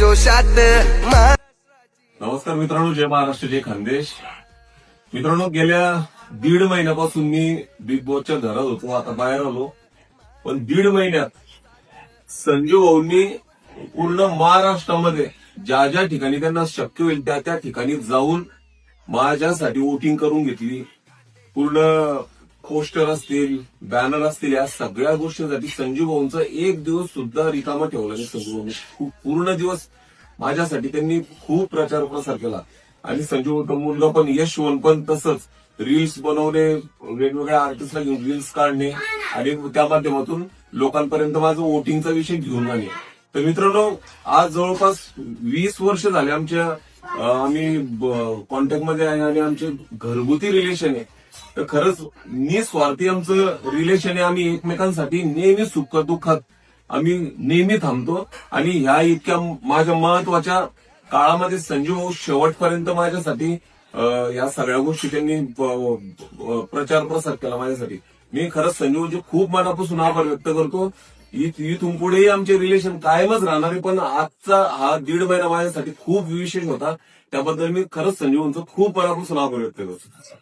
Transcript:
जोशात नमस्कार मित्रांनो, जय महाराष्ट्र, जय खानदेश. मित्रांनो, गेल्या 1.5 महिन्यापासून मी बिग बॉसच्या घरात होतो. आता बाहेर आलो, पण 1.5 महिन्यात संजू भाऊंनी पूर्ण महाराष्ट्रामध्ये ज्या ज्या ठिकाणी त्यांना शक्य होईल त्या त्या ठिकाणी जाऊन माझ्यासाठी वोटिंग करून घेतली. पूर्ण पोस्टर असतील, बॅनर असतील, या सगळ्या गोष्टींसाठी संजू भाऊंचा एक दिवस सुद्धा रिकामा ठेवला नाही. संजू भाऊंनी पूर्ण दिवस माझ्यासाठी त्यांनी खूप प्रचार प्रसार केला. आणि संजू भाऊचा मुलगा पण यशवंत पण तसंच रील्स बनवणे, वेगवेगळ्या आर्टिस्टला घेऊन रील्स काढणे आणि त्या माध्यमातून लोकांपर्यंत माझं वोटिंगचा विषय घेऊन आले. तर मित्रांनो, आज जवळपास 20 वर्ष झाले आम्ही कॉन्टॅक्टमध्ये आहे आणि आमचे घरगुती रिलेशन आहे. तर खरंच निस्वार्थी आमचं रिलेशन आहे. आम्ही एकमेकांसाठी नेहमी सुख दुःखात आम्ही नेहमी थांबतो. आणि ह्या इतक्या माझ्या महत्वाच्या काळामध्ये संजू भाऊ शेवटपर्यंत माझ्यासाठी या सगळ्या गोष्टी त्यांनी प्रचार प्रसार केला माझ्यासाठी. मी खरंच संजू भाऊचे खूप मनापासून आभार व्यक्त करतो. इथून पुढेही आमचे रिलेशन कायमच राहणार आहे. पण आजचा हा 1.5 महिना माझ्यासाठी खूप विशेष होता. त्याबद्दल मी खरंच संजू भाऊंचा खूप मनापासून आभार व्यक्त करतो.